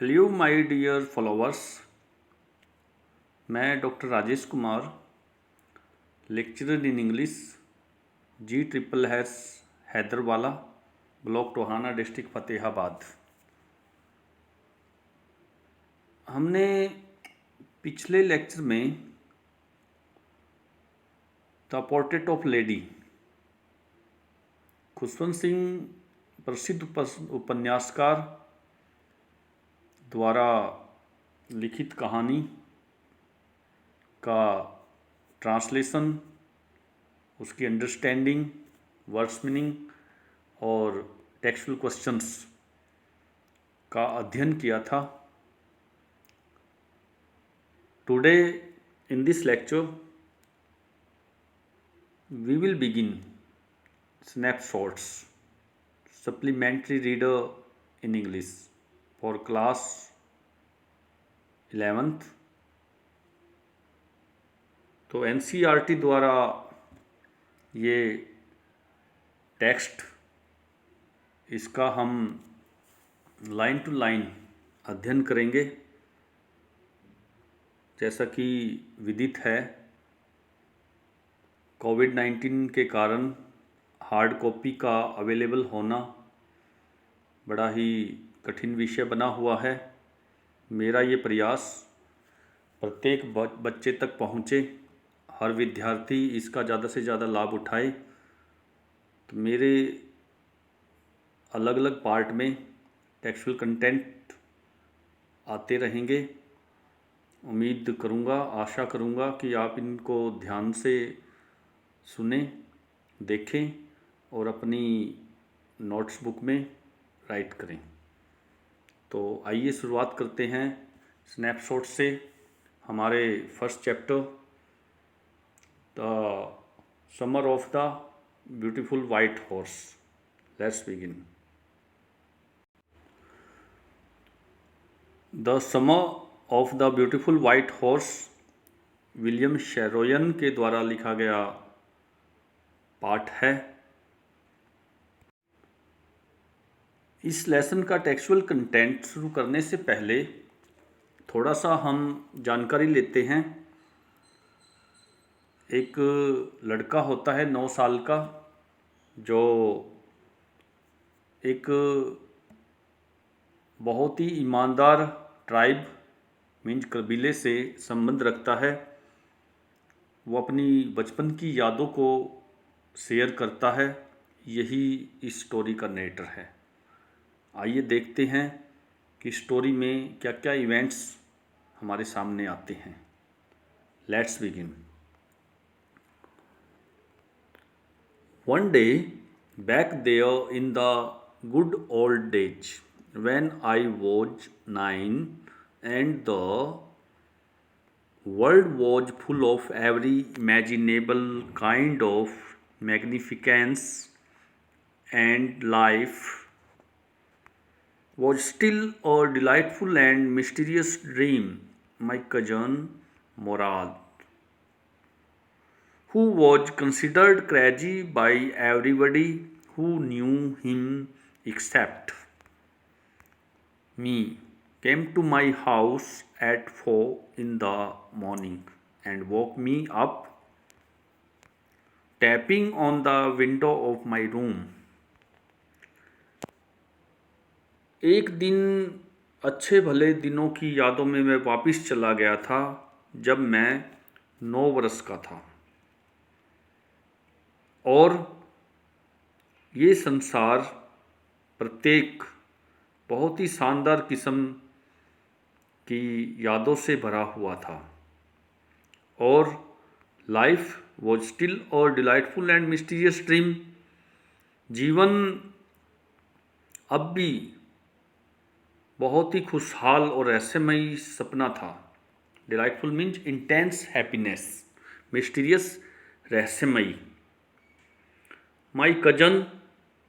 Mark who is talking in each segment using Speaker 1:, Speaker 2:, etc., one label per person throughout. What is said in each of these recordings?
Speaker 1: Hello my dear followers. मैं doctor Rajesh Kumar, lecturer in English, G triple S Haiderwala, block Tohana, district Fatehabad. हमने पिछले lecture में the portrait of lady, Khushwant Singh प्रसिद्ध उपन्यासकार द्वारा लिखित कहानी का ट्रांसलेशन, उसकी अंडरस्टैंडिंग, वर्ड्स मीनिंग और टेक्सचुअल क्वेश्चंस का अध्ययन किया था। Today in this lecture we will begin snapshots, supplementary reader in English for class 11th। तो NCERT द्वारा ये टेक्स्ट, इसका हम लाइन टू लाइन अध्ययन करेंगे। जैसा कि विदित है, कोविड-19 के कारण हार्ड कॉपी का अवेलेबल होना बड़ा ही कठिन विषय बना हुआ है। मेरा ये प्रयास प्रत्येक बच्चे तक पहुँचे, हर विद्यार्थी इसका ज़्यादा से ज़्यादा लाभ उठाए। तो मेरे अलग अलग पार्ट में टेक्सचुअल कंटेंट आते रहेंगे। उम्मीद करूँगा, आशा करूँगा कि आप इनको ध्यान से सुने, देखें और अपनी नोट्स बुक में राइट करें। तो आइए शुरुआत करते हैं स्नैपशॉट से। हमारे first chapter the summer of the beautiful white horse. Let's begin. The summer of the beautiful white horse William Saroyan के द्वारा लिखा गया पाठ है। इस लेसन का टेक्सचुअल कंटेंट शुरू करने से पहले थोड़ा सा हम जानकारी लेते हैं। एक लड़का होता है 9 साल का, जो एक बहुत ही ईमानदार ट्राइब मीन्स कबीले से संबंध रखता है। वो अपनी बचपन की यादों को शेयर करता है। यही इस स्टोरी का नेरेटर है। आइए देखते हैं कि स्टोरी में क्या क्या इवेंट्स हमारे सामने आते हैं। Let's begin. One day back there in the good old days, when I was 9 and the world was full of every imaginable kind of magnificence and life was still a delightful and mysterious dream, my cousin Morad, who was considered crazy by everybody who knew him except me, came to my house at 4 in the morning and woke me up, tapping on the window of my room. एक दिन अच्छे भले दिनों की यादों में मैं वापस चला गया था, जब मैं 9 वर्ष का था और ये संसार प्रत्येक बहुत ही शानदार किस्म की यादों से भरा हुआ था। और लाइफ वॉज स्टिल और डिलाइटफुल एंड मिस्टीरियस ड्रीम, जीवन अब भी बहुत ही खुशहाल और रहस्यमयी सपना था। Delightful means intense happiness, mysterious रहस्यमयी। माई कजन,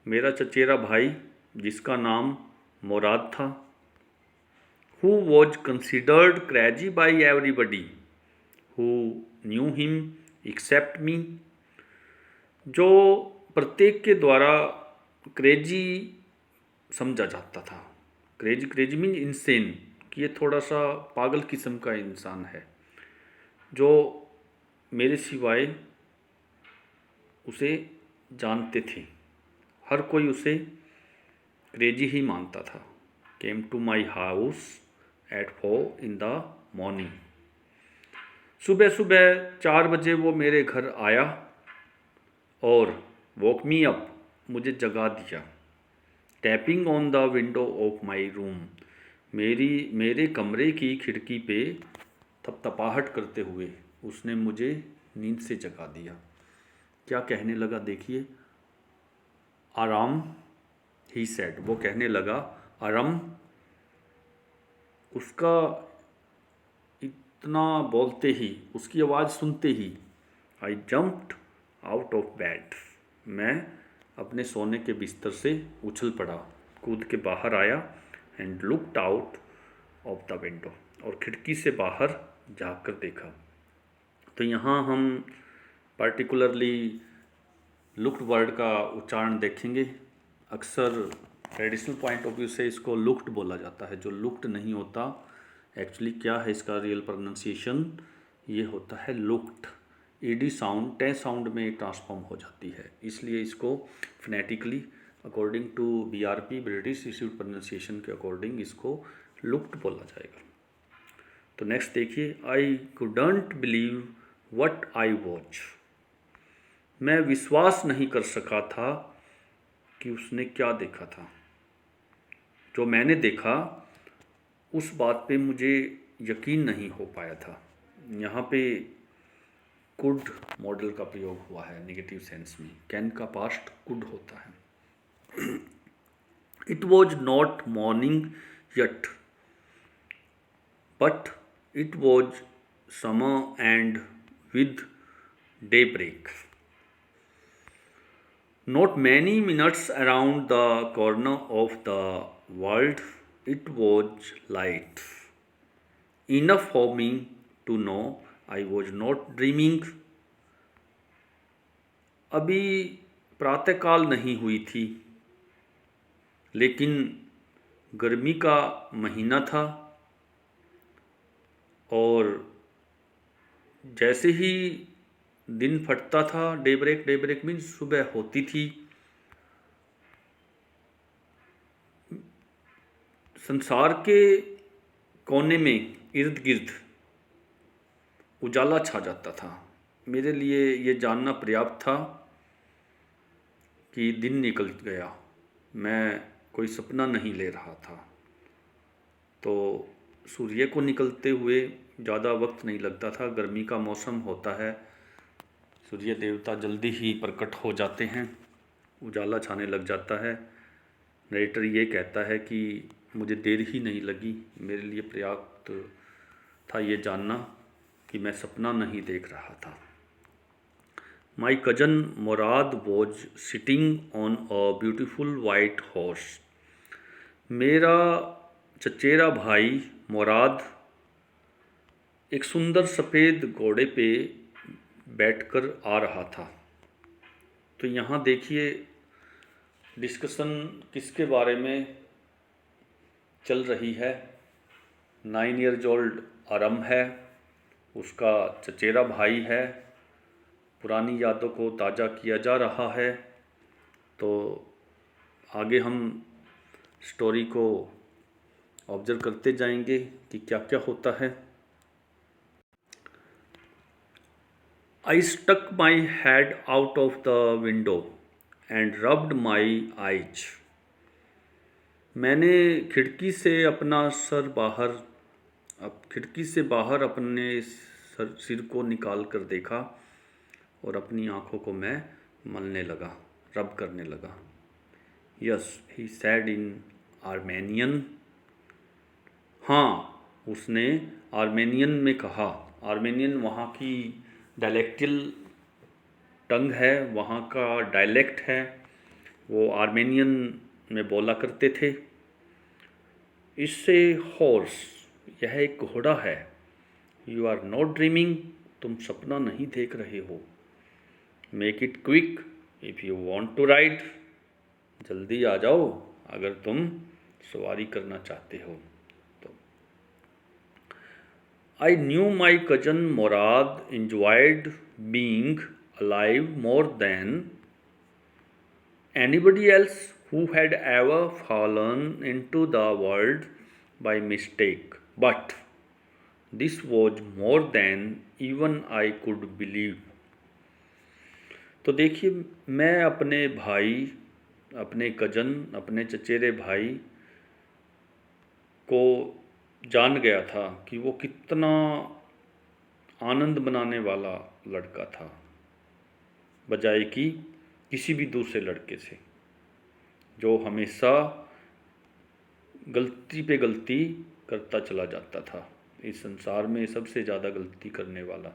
Speaker 1: मेरा चचेरा भाई जिसका नाम मुराद था, who was considered crazy by everybody who knew him except me, जो प्रत्येक के द्वारा क्रेजी समझा जाता था। क्रेजी क्रेजी मीन इंसेन, कि ये थोड़ा सा पागल किस्म का इंसान है, जो मेरे सिवाय उसे जानते थे। हर कोई उसे क्रेजी ही मानता था। Came to my house at 4 in the morning। सुबह सुबह 4 बजे वो मेरे घर आया और वोक मी अप, मुझे जगा दिया। Tapping on the window of my room, मेरे कमरे की खिड़की पे थपथपाहट करते हुए उसने मुझे नींद से जगा दिया। क्या कहने लगा देखिए, आराम, ही सेड, वो कहने लगा आराम। उसका इतना बोलते ही, उसकी आवाज़ सुनते ही I jumped out of bed, मैं अपने सोने के बिस्तर से उछल पड़ा, कूद के बाहर आया। And looked out of the window, और खिड़की से बाहर झाँक कर देखा। तो यहाँ हम पर्टिकुलरली लुक्ड वर्ड का उच्चारण देखेंगे। अक्सर ट्रेडिशनल पॉइंट ऑफ व्यू से इसको लुक्ड बोला जाता है, जो लुक्ड नहीं होता। एक्चुअली क्या है इसका रियल प्रोनाउंसिएशन, ये होता है looked. ED sound T sound में ट्रांसफॉर्म हो जाती है, इसलिए इसको phonetically according to BRP, British institute pronunciation के अकॉर्डिंग इसको लुक्ड बोला जाएगा। तो नेक्स्ट देखिए, I couldn't believe what I watch, मैं विश्वास नहीं कर सका था कि उसने क्या देखा था। जो मैंने देखा उस बात पे मुझे यकीन नहीं हो पाया था। यहाँ पे कुड मॉडल का प्रयोग हुआ है नेगेटिव सेंस में, कैन का पास्ट कुड होता है। It was not morning yet but it was summer and with day break. Not many minutes around the corner of the world, it was light enough for me to know I was not dreaming। अभी प्रातःकाल नहीं हुई थी, लेकिन गर्मी का महीना था, और जैसे ही दिन फटता था, डे ब्रेक मीन्स सुबह होती थी, संसार के कोने में इर्द गिर्द उजाला छा जाता था। मेरे लिए ये जानना पर्याप्त था कि दिन निकल गया, मैं कोई सपना नहीं ले रहा था। तो सूर्य को निकलते हुए ज़्यादा वक्त नहीं लगता था, गर्मी का मौसम होता है, सूर्य देवता जल्दी ही प्रकट हो जाते हैं, उजाला छाने लग जाता है। नरेटर ये कहता है कि मुझे देर ही नहीं लगी, मेरे लिए पर्याप्त था ये जानना कि मैं सपना नहीं देख रहा था। My cousin Murad was sitting on a beautiful white horse, मेरा चचेरा भाई मुराद एक सुंदर सफ़ेद घोड़े पे बैठकर आ रहा था। तो यहाँ देखिए डिस्कशन किसके बारे में चल रही है। 9 years old आरम है, उसका चचेरा भाई है, पुरानी यादों को ताज़ा किया जा रहा है। तो आगे हम स्टोरी को ऑब्जर्व करते जाएंगे कि क्या क्या होता है। I stuck my head out of the window and rubbed my eyes। मैंने खिड़की से बाहर अपने सिर को निकाल कर देखा और अपनी आँखों को मैं मलने लगा, रब करने लगा। यस, ही सैड इन आर्मेनियन। हाँ, उसने आर्मेनियन में कहा। आर्मेनियन वहाँ की डायलेक्टल टंग है, वहाँ का डायलेक्ट है, वो आर्मेनियन में बोला करते थे। इससे हॉर्स, यह एक घोड़ा है। यू आर नॉट ड्रीमिंग, तुम सपना नहीं देख रहे हो। Make it quick if you want to ride, जल्दी आ जाओ अगर तुम सवारी करना चाहते हो तो। I knew my cousin Murad enjoyed being alive more than anybody else who had ever fallen into the world by mistake. But this was more than even I could believe. तो देखिए, मैं अपने भाई, अपने कजन, अपने चचेरे भाई को जान गया था कि वो कितना आनंद बनाने वाला लड़का था, बजाय कि किसी भी दूसरे लड़के से, जो हमेशा गलती पे गलती करता चला जाता था। इस संसार में सबसे ज़्यादा गलती करने वाला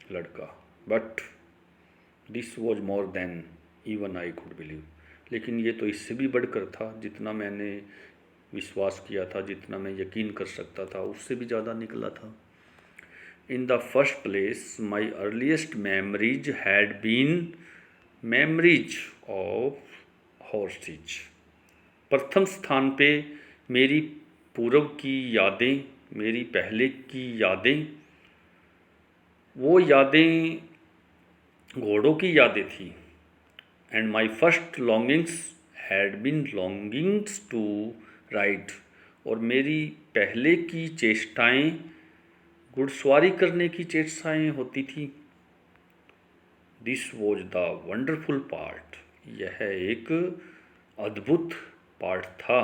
Speaker 1: लड़का। But this was more than even I could believe. लेकिन ये तो इससे भी बढ़कर था, जितना मैंने विश्वास किया था, जितना मैं यकीन कर सकता था, उससे भी ज़्यादा निकला था। In the first place my earliest memories had been memories of horses. प्रथम स्थान पे मेरी पूर्व की यादें, मेरी पहले की यादें, वो यादें घोड़ों की यादें थी। And my first longings had been longings to ride. और मेरी पहले की चेष्टाएं घुड़सवारी करने की चेष्टाएं होती थी। This was the wonderful part. यह एक अद्भुत पार्ट था।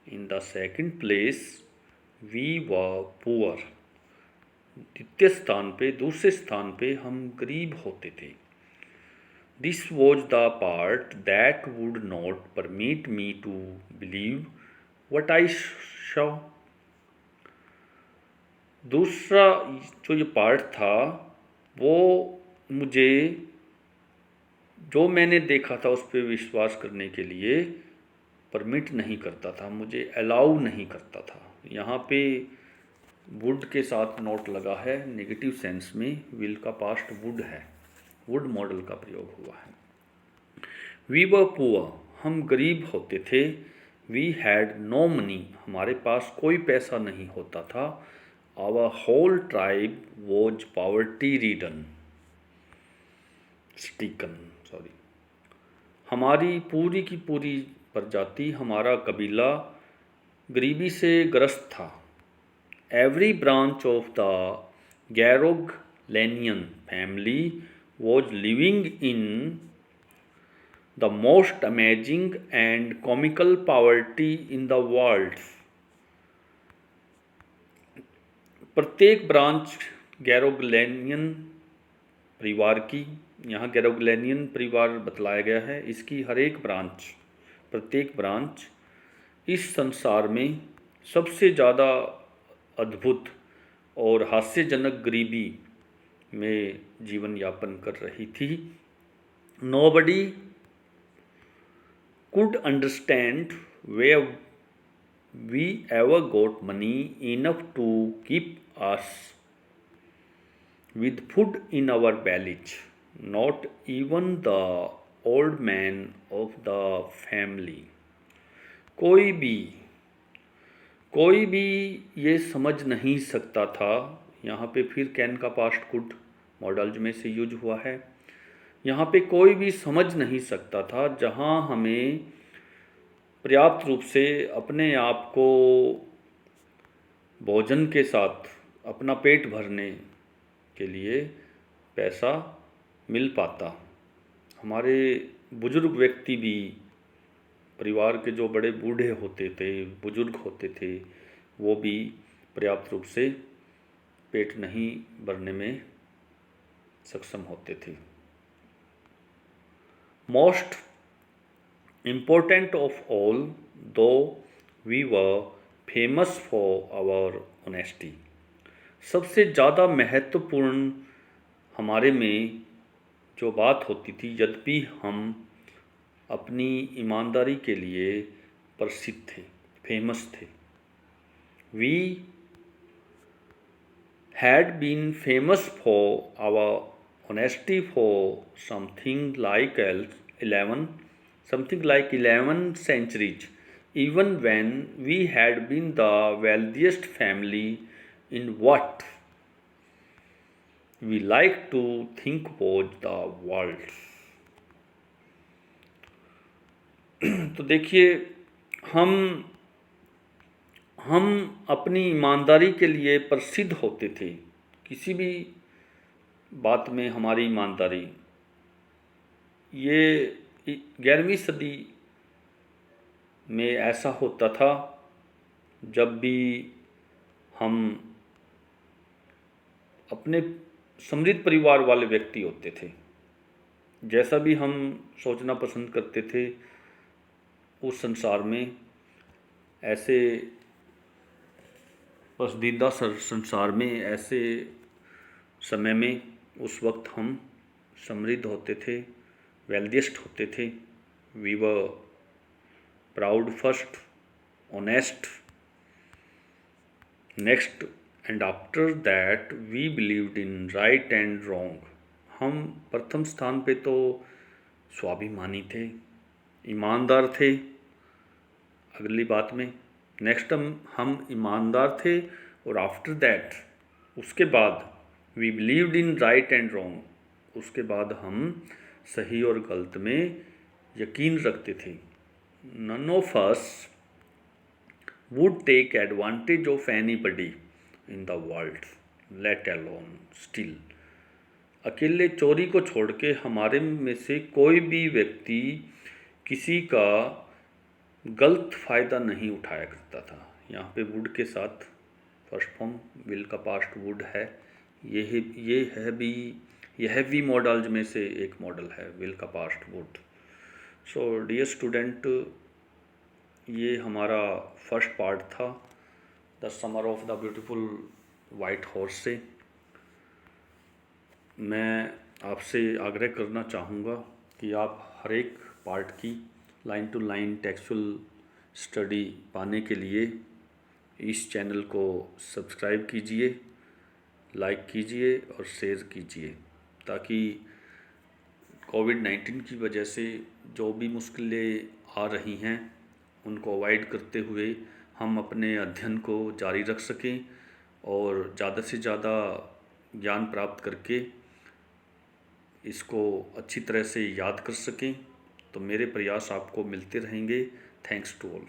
Speaker 1: In the second place we were poor. द्वितीय स्थान पे, दूसरे स्थान पे हम गरीब होते थे। This was the part that would not permit me to believe what I saw. दूसरा जो ये पार्ट था, वो मुझे, जो मैंने देखा था उस पर विश्वास करने के लिए परमिट नहीं करता था, मुझे अलाउ नहीं करता था। यहाँ पे वुड के साथ नोट लगा है, नेगेटिव सेंस में। विल का पास्ट वुड है, वुड मॉडल का प्रयोग हुआ है। वी वर पुअर, हम गरीब होते थे। वी हैड नो मनी, हमारे पास कोई पैसा नहीं होता था। Our whole tribe was poverty ridden stricken, sorry, हमारी पूरी की पूरी प्रजाति, हमारा कबीला गरीबी से ग्रस्त था। Every branch of the Garoghlanian family was living in the most amazing and comical poverty in the world. प्रत्येक ब्रांच गैरोगलेनियन परिवार की, यहाँ गैरोगलेनियन परिवार बतलाया गया है, इसकी हर एक ब्रांच, प्रत्येक ब्रांच इस संसार में सबसे ज़्यादा अद्भुत और हास्यजनक गरीबी में जीवन यापन कर रही थी। Nobody could understand where we ever got money enough to keep us with food in our bellies, not even the old man of the family. कोई भी ये समझ नहीं सकता था। यहाँ पे फिर कैन का पास्ट कुड मॉडल में से यूज हुआ है। यहाँ पे कोई भी समझ नहीं सकता था, जहाँ हमें पर्याप्त रूप से अपने आप को भोजन के साथ अपना पेट भरने के लिए पैसा मिल पाता। हमारे बुजुर्ग व्यक्ति भी, परिवार के जो बड़े बूढ़े होते थे, बुजुर्ग होते थे, वो भी पर्याप्त रूप से पेट नहीं भरने में सक्षम होते थे। Most important of all, though we were famous for our honesty. सबसे ज़्यादा महत्वपूर्ण हमारे में जो बात होती थी, यद्यपि हम अपनी ईमानदारी के लिए प्रसिद्ध थे, फेमस थे। We had been famous for our honesty for something like 11 centuries even when we had been the wealthiest family in what we like to think was the world। तो देखिए, हम हम अपनी ईमानदारी के लिए प्रसिद्ध होते थे। किसी भी बात में हमारी ईमानदारी, ये 11वीं सदी में ऐसा होता था जब भी हम अपने समृद्ध परिवार वाले व्यक्ति होते थे, जैसा भी हम सोचना पसंद करते थे उस संसार में, ऐसे पसंदीदा संसार में, ऐसे समय में, उस वक्त हम समृद्ध होते थे, वेल्दिएस्ट होते थे। We were proud first, honest next, and after that we believed in right and wrong. हम प्रथम स्थान पे तो स्वाभिमानी थे, ईमानदार थे। अगली बात में नेक्स्ट हम ईमानदार थे, और आफ्टर दैट, उसके बाद, we believed in right and wrong, उसके बाद हम सही और गलत में यकीन रखते थे। None of us would take advantage of anybody in the world, let alone steal. अकेले चोरी को छोड़ के हमारे में से कोई भी व्यक्ति किसी का गलत फ़ायदा नहीं उठाया करता था। यहाँ पे वुड के साथ फर्स्ट फॉर्म विल का पास्ट वुड है। यह भी मॉडल्स में से एक मॉडल है, विल का past would. So dear student, ये हमारा फर्स्ट पार्ट था the summer of the beautiful white horse से। मैं आपसे आग्रह करना चाहूँगा कि आप हर एक पार्ट की line to line textual study पाने के लिए इस चैनल को सब्सक्राइब कीजिए, लाइक कीजिए और शेयर कीजिए, ताकि कोविड-19 की वजह से जो भी मुश्किलें आ रही हैं उनको अवॉइड करते हुए हम अपने अध्ययन को जारी रख सकें और ज़्यादा से ज़्यादा ज्ञान प्राप्त करके इसको अच्छी तरह से याद कर सकें। तो मेरे प्रयास आपको मिलते रहेंगे। Thanks to all.